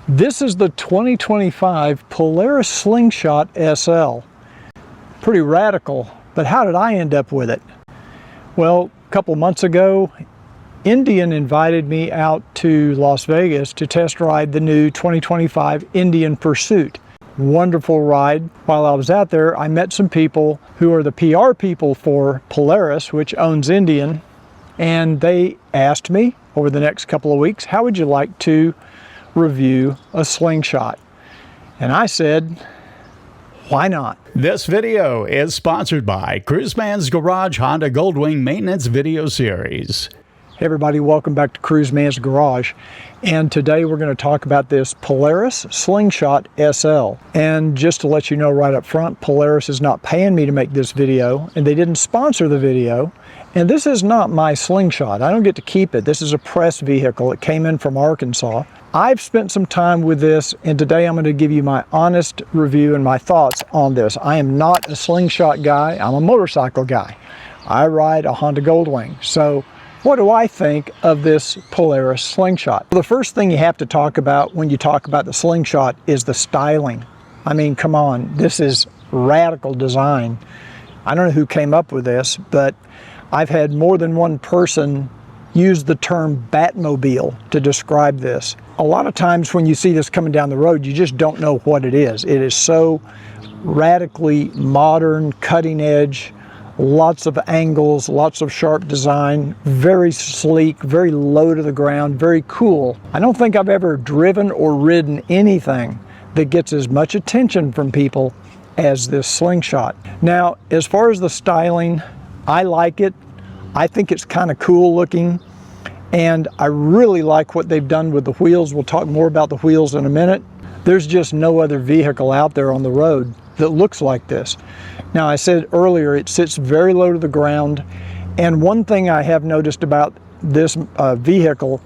This is the 2025 Polaris Slingshot SL. Pretty radical, but how did I end up with it? Well, a couple months ago, Indian invited me out to Las Vegas to test ride the new 2025 Indian Pursuit. Wonderful ride. While I was out there, I met some people who are the PR people for Polaris, which owns Indian, and they asked me over the next couple of weeks, how would you like to review a Slingshot? And I said, why not? This video is sponsored by Cruiseman's Garage Honda Goldwing Maintenance Video Series. Hey everybody, welcome back to Cruiseman's Garage. And today we're going to talk about this Polaris Slingshot SL. And just to let you know right up front, Polaris is not paying me to make this video, and they didn't sponsor the video. And this is not my Slingshot. I don't get to keep it. This is a press vehicle. It came in from Arkansas. I've spent some time with this, and today I'm going to give you my honest review and my thoughts on this. I am not a Slingshot guy. I'm a motorcycle guy. I ride a Honda Goldwing. So what do I think of this Polaris Slingshot? The first thing you have to talk about when you talk about the Slingshot is the styling. I mean, come on, this is radical design. I don't know who came up with this, but I've had more than one person use the term Batmobile to describe this. A lot of times when you see this coming down the road, you just don't know what it is. It is so radically modern, cutting edge, lots of angles, lots of sharp design, very sleek, very low to the ground, very cool. I don't think I've ever driven or ridden anything that gets as much attention from people as this Slingshot. Now, as far as the styling, I like it. I think it's kind of cool looking, and I really like what they've done with the wheels. We'll talk more about the wheels in a minute. There's just no other vehicle out there on the road that looks like this. Now, I said earlier, it sits very low to the ground, and one thing I have noticed about this vehicle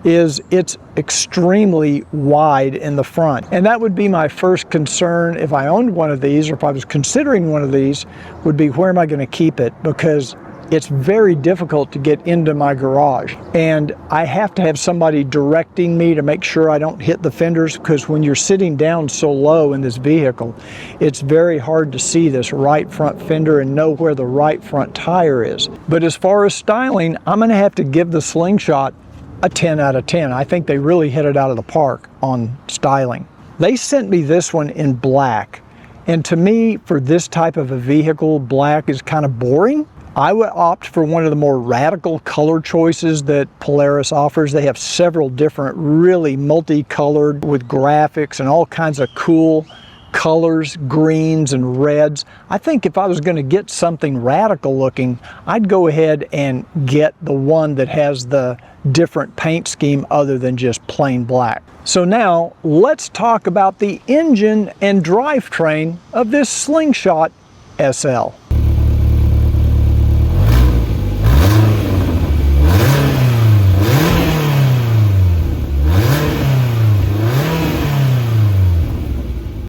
is it's extremely wide in the front. And that would be my first concern if I owned one of these, or if I was considering one of these, would be where am I going to keep it? Because it's very difficult to get into my garage, and I have to have somebody directing me to make sure I don't hit the fenders, because when you're sitting down so low in this vehicle, it's very hard to see this right front fender and know where the right front tire is. But as far as styling, I'm going to have to give the Slingshot a 10 out of 10. I think they really hit it out of the park on styling. They sent me this one in black, and to me, for this type of a vehicle, black is kind of boring. I would opt for one of the more radical color choices that Polaris offers. They have several different, really multicolored with graphics and all kinds of cool colors, greens and reds. I think if I was going to get something radical looking, I'd go ahead and get the one that has the different paint scheme other than just plain black. So now let's talk about the engine and drivetrain of this Slingshot SL.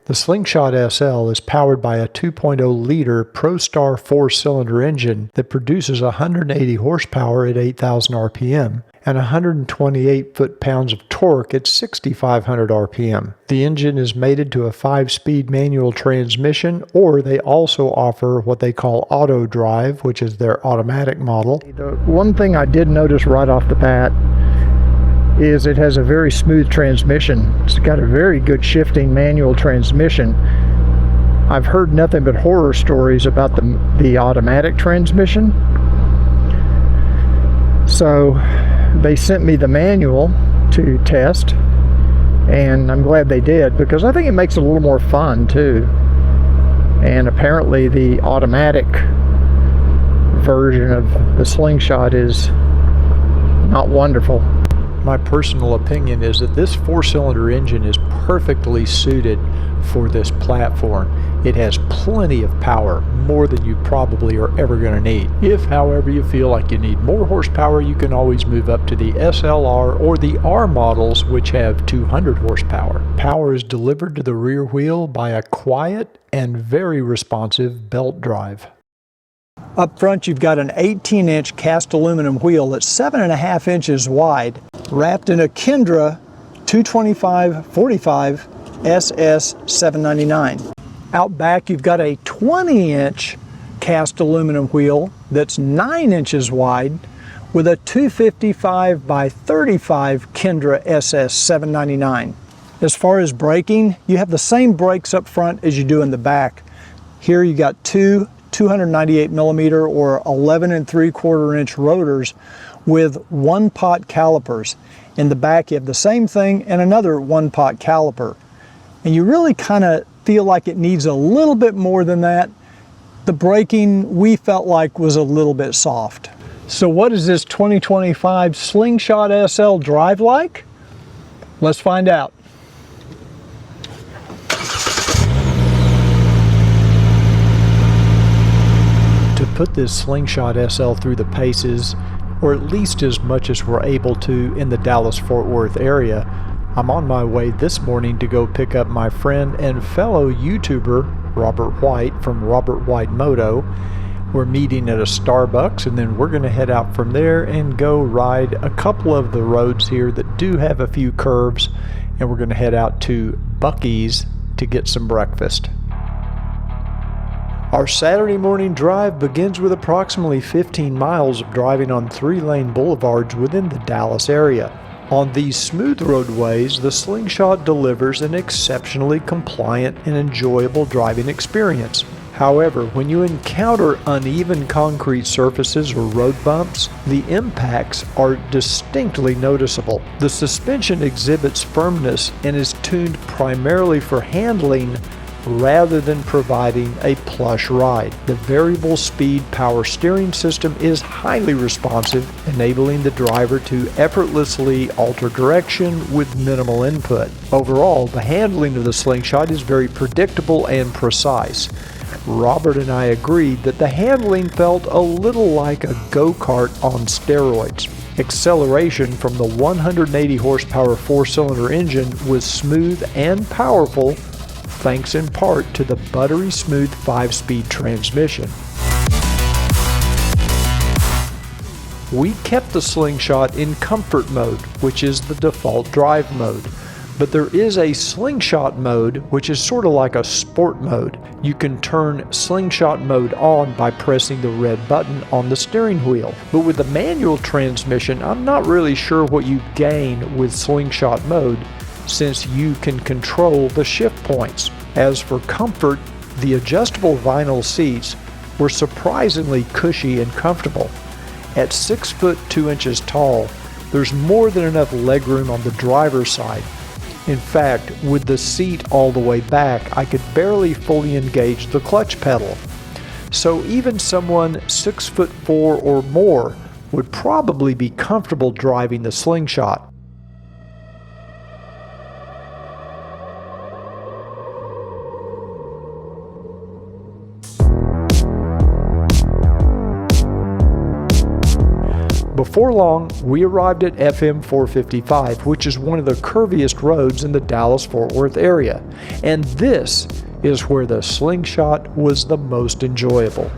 The Slingshot SL is powered by a 2.0-liter ProStar 4-cylinder engine that produces 180 horsepower at 8,000 RPM and 128 foot-pounds of torque at 6,500 RPM. The engine is mated to a 5-speed manual transmission, or they also offer what they call auto drive, which is their automatic model. The one thing I did notice right off the bat is it has a very smooth transmission. It's got a very good shifting manual transmission. I've heard nothing but horror stories about the automatic transmission. So they sent me the manual to test, and I'm glad they did, because I think it makes it a little more fun too. And apparently the automatic version of the Slingshot is not wonderful. My personal opinion is that this 4-cylinder engine is perfectly suited for this platform. It has plenty of power, more than you probably are ever going to need. If, however, you feel like you need more horsepower, you can always move up to the SLR or the R models, which have 200 horsepower. Power is delivered to the rear wheel by a quiet and very responsive belt drive. Up front, you've got an 18-inch cast aluminum wheel that's 7.5 inches wide, wrapped in a Kendra 225/45 SS 799. Out back you've got a 20-inch cast aluminum wheel that's 9 inches wide with a 255/35 Kendra SS 799. As far as braking, you have the same brakes up front as you do in the back. Here you got two 298 millimeter or 11 3/4 inch rotors with one-pot calipers. In the back you have the same thing and another one-pot caliper. And you really kind of feel like it needs a little bit more than that. The braking we felt like was a little bit soft. So what does this 2025 Slingshot SL drive like? Let's find out. To put this Slingshot SL through the paces, or at least as much as we're able to in the Dallas-Fort Worth area, I'm on my way this morning to go pick up my friend and fellow YouTuber, Robert White from Robert White Moto. We're meeting at a Starbucks and then we're going to head out from there and go ride a couple of the roads here that do have a few curves, and we're going to head out to Buc-ee's to get some breakfast. Our Saturday morning drive begins with approximately 15 miles of driving on 3-lane boulevards within the Dallas area. On these smooth roadways, the Slingshot delivers an exceptionally compliant and enjoyable driving experience. However, when you encounter uneven concrete surfaces or road bumps, the impacts are distinctly noticeable. The suspension exhibits firmness and is tuned primarily for handling rather than providing a plush ride. The variable speed power steering system is highly responsive, enabling the driver to effortlessly alter direction with minimal input. Overall, the handling of the Slingshot is very predictable and precise. Robert and I agreed that the handling felt a little like a go-kart on steroids. Acceleration from the 180 horsepower 4-cylinder engine was smooth and powerful, thanks in part to the buttery smooth 5-speed transmission. We kept the Slingshot in comfort mode, which is the default drive mode. But there is a Slingshot mode, which is sort of like a sport mode. You can turn Slingshot mode on by pressing the red button on the steering wheel. But with the manual transmission, I'm not really sure what you gain with Slingshot mode, since you can control the shift points. As for comfort, the adjustable vinyl seats were surprisingly cushy and comfortable. At 6 foot 2 inches tall, there's more than enough legroom on the driver's side. In fact, with the seat all the way back, I could barely fully engage the clutch pedal. So even someone 6'4" or more would probably be comfortable driving the Slingshot. Before long, we arrived at FM 455, which is one of the curviest roads in the Dallas-Fort Worth area. And this is where the Slingshot was the most enjoyable.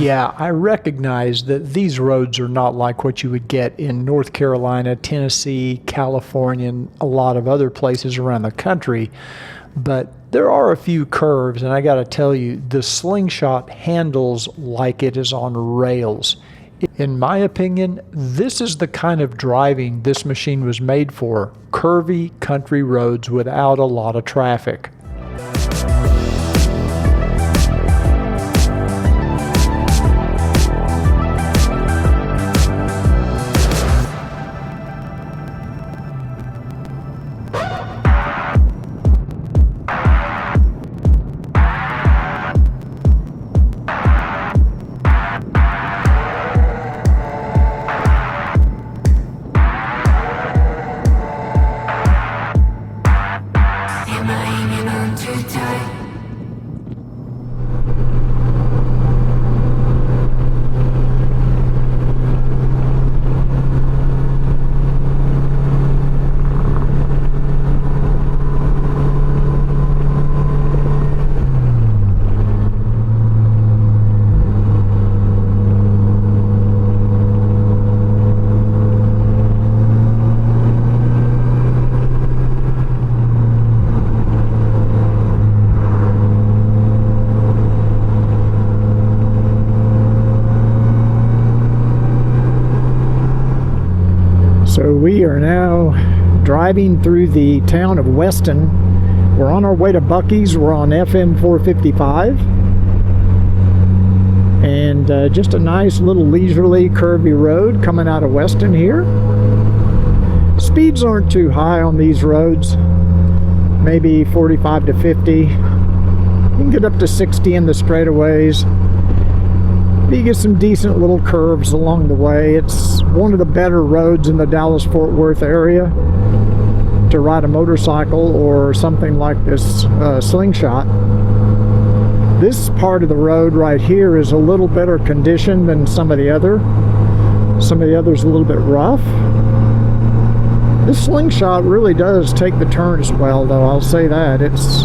Yeah, I recognize that these roads are not like what you would get in North Carolina, Tennessee, California, and a lot of other places around the country, but there are a few curves, and I got to tell you, the Slingshot handles like it is on rails. In my opinion, this is the kind of driving this machine was made for. Curvy country roads without a lot of traffic. So we are now driving through the town of Weston. We're on our way to Buc-ee's. We're on FM 455. And just a nice little leisurely curvy road coming out of Weston here. Speeds aren't too high on these roads. Maybe 45 to 50. You can get up to 60 in the straightaways. You get some decent little curves along the way. It's one of the better roads in the Dallas-Fort Worth area to ride a motorcycle or something like this Slingshot. This part of the road right here is a little better conditioned than some of the others. A little bit rough. This Slingshot really does take the turns well, though, I'll say that. It's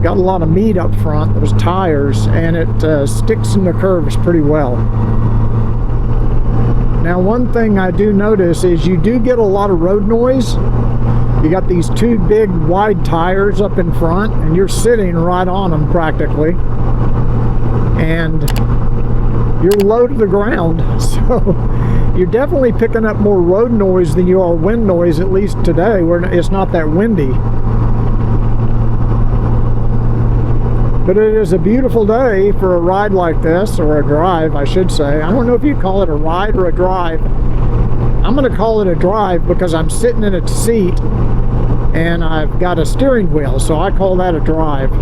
got a lot of meat up front, those tires, and it sticks in the curves pretty well. Now, one thing I do notice is you do get a lot of road noise. You got these two big wide tires up in front, and you're sitting right on them practically, and you're low to the ground, so you're definitely picking up more road noise than you are wind noise, at least today, where it's not that windy. But it is a beautiful day for a ride like this, or a drive, I should say. I don't know if you call it a ride or a drive. I'm going to call it a drive because I'm sitting in a seat and I've got a steering wheel, so I call that a drive.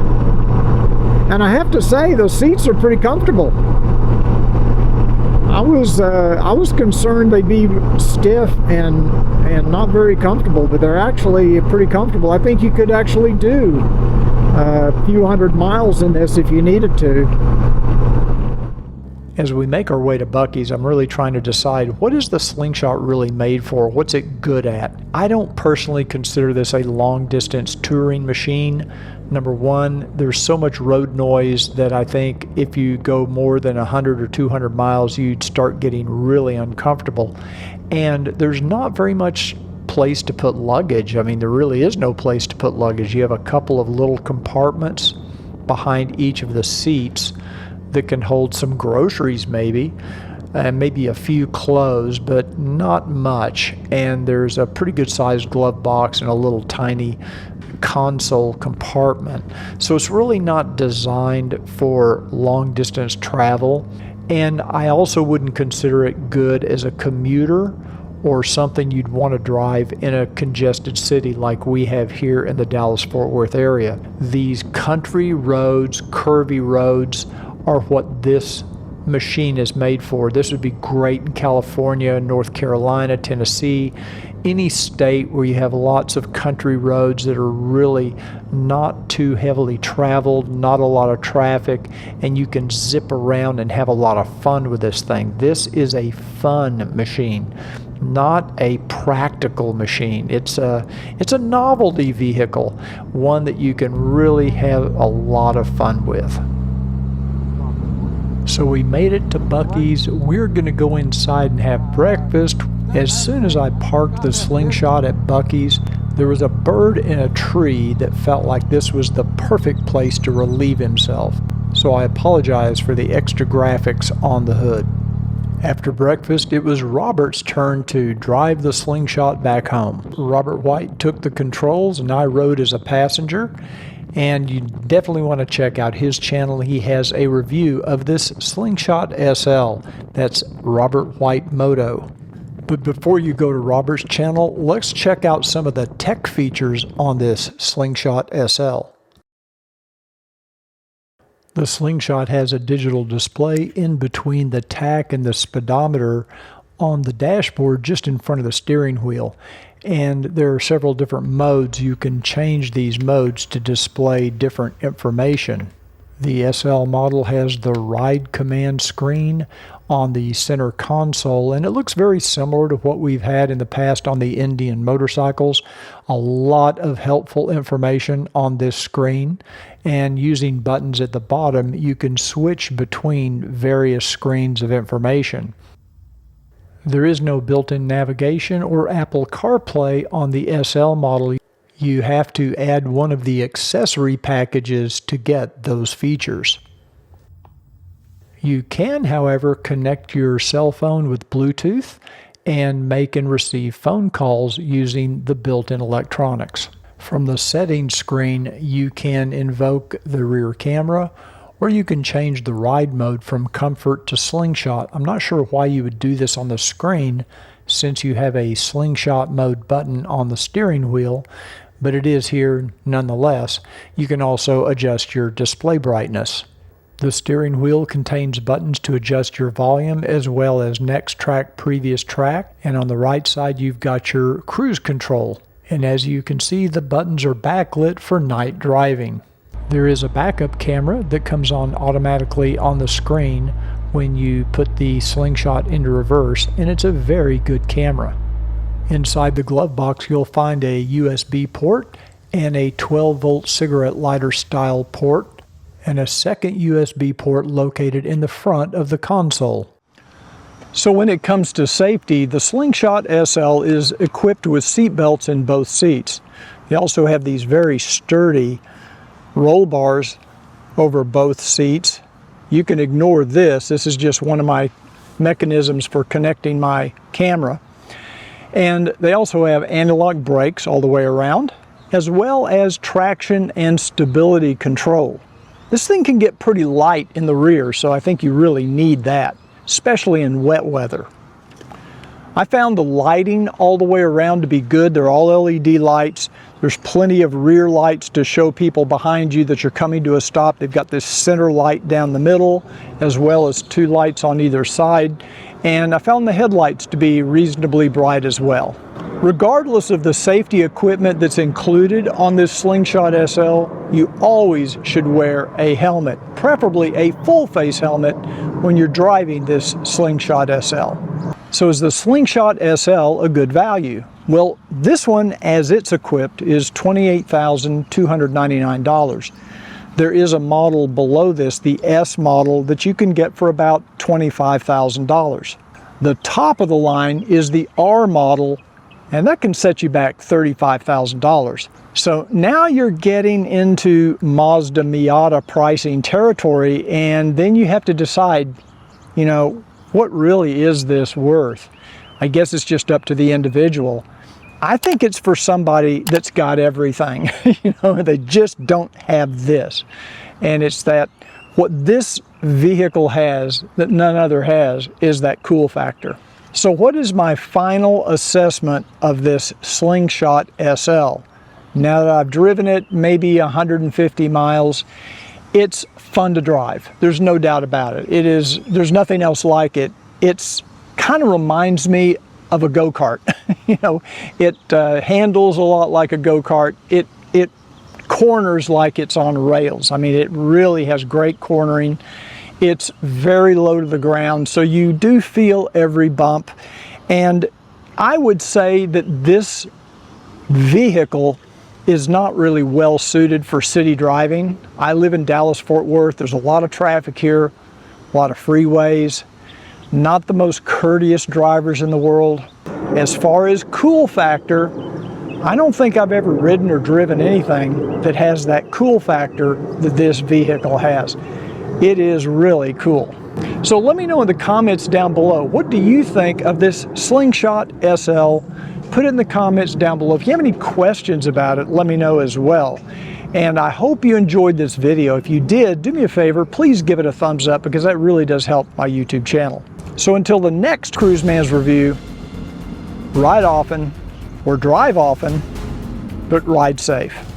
And I have to say, those seats are pretty comfortable. I was concerned they'd be stiff and not very comfortable, but they're actually pretty comfortable. I think you could actually do a few hundred miles in this if you needed to. As we make our way to Buc-ee's, I'm really trying to decide, what is the Slingshot really made for? What's it good at? I don't personally consider this a long-distance touring machine. Number one, there's so much road noise that I think if you go more than 100 or 200 miles, you'd start getting really uncomfortable. And there's not very much place to put luggage. I mean, there really is no place to put luggage. You have a couple of little compartments behind each of the seats that can hold some groceries maybe, and maybe a few clothes, but not much. And there's a pretty good sized glove box and a little tiny console compartment. So it's really not designed for long distance travel. And I also wouldn't consider it good as a commuter or something you'd want to drive in a congested city like we have here in the Dallas-Fort Worth area. These country roads, curvy roads, are what this machine is made for. This would be great in California, North Carolina, Tennessee, any state where you have lots of country roads that are really not too heavily traveled, not a lot of traffic, and you can zip around and have a lot of fun with this thing. This is a fun machine, not a practical machine. It's a novelty vehicle, one that you can really have a lot of fun with. So we made it to Buc-ee's. We're going to go inside and have breakfast. As soon as I parked the Slingshot at Buc-ee's, there was a bird in a tree that felt like this was the perfect place to relieve himself. So I apologize for the extra graphics on the hood. After breakfast, it was Robert's turn to drive the Slingshot back home. Robert White took the controls and I rode as a passenger. And you definitely want to check out his channel. He has a review of this Slingshot SL. That's Robert White Moto. But before you go to Robert's channel, let's check out some of the tech features on this Slingshot SL. The Slingshot has a digital display in between the tach and the speedometer on the dashboard just in front of the steering wheel. And there are several different modes. You can change these modes to display different information. The SL model has the ride command screen on the center console, and it looks very similar to what we've had in the past on the Indian motorcycles. A lot of helpful information on this screen, and using buttons at the bottom, you can switch between various screens of information. There is no built-in navigation or Apple CarPlay on the SL model. You have to add one of the accessory packages to get those features. You can, however, connect your cell phone with Bluetooth and make and receive phone calls using the built-in electronics. From the settings screen, you can invoke the rear camera, or you can change the ride mode from Comfort to Slingshot. I'm not sure why you would do this on the screen since you have a Slingshot mode button on the steering wheel, but it is here nonetheless. You can also adjust your display brightness. The steering wheel contains buttons to adjust your volume as well as next track, previous track, and on the right side you've got your cruise control. And as you can see, the buttons are backlit for night driving. There is a backup camera that comes on automatically on the screen when you put the Slingshot into reverse, and it's a very good camera. Inside the glove box you'll find a USB port and a 12-volt cigarette lighter style port, and a second USB port located in the front of the console. So when it comes to safety, the Slingshot SL is equipped with seat belts in both seats. They also have these very sturdy roll bars over both seats. You can ignore this. This is just one of my mechanisms for connecting my camera. And they also have anti-lock brakes all the way around, as well as traction and stability control. This thing can get pretty light in the rear, so I think you really need that, especially in wet weather. I found the lighting all the way around to be good. They're all LED lights. There's plenty of rear lights to show people behind you that you're coming to a stop. They've got this center light down the middle, as well as two lights on either side. And I found the headlights to be reasonably bright as well. Regardless of the safety equipment that's included on this Slingshot SL, you always should wear a helmet, preferably a full face helmet when you're driving this Slingshot SL. So is the Slingshot SL a good value? Well, this one, as it's equipped, is $28,299. There is a model below this, the S model, that you can get for about $25,000. The top of the line is the R model, and that can set you back $35,000. So now you're getting into Mazda Miata pricing territory, and then you have to decide, you know, what really is this worth? I guess it's just up to the individual. I think it's for somebody that's got everything. You know, they just don't have this. And it's that what this vehicle has that none other has is that cool factor. So what is my final assessment of this Slingshot SL? Now that I've driven it maybe 150 miles, it's fun to drive. There's no doubt about it. There's nothing else like it. It's kind of reminds me of a go-kart. You know, it handles a lot like a go-kart. It corners like it's on rails. I mean, it really has great cornering. It's very low to the ground, so you do feel every bump. And I would say that this vehicle is not really well suited for city driving. I live in Dallas-Fort Worth. There's a lot of traffic here, a lot of freeways. Not the most courteous drivers in the world. As far as cool factor, I don't think I've ever ridden or driven anything that has that cool factor that this vehicle has. It is really cool. So let me know in the comments down below, what do you think of this Slingshot SL? Put it in the comments down below. If you have any questions about it, let me know as well. And I hope you enjoyed this video. If you did, do me a favor, please give it a thumbs up, because that really does help my YouTube channel. So until the next Cruiseman's review, ride often or drive often, but ride safe.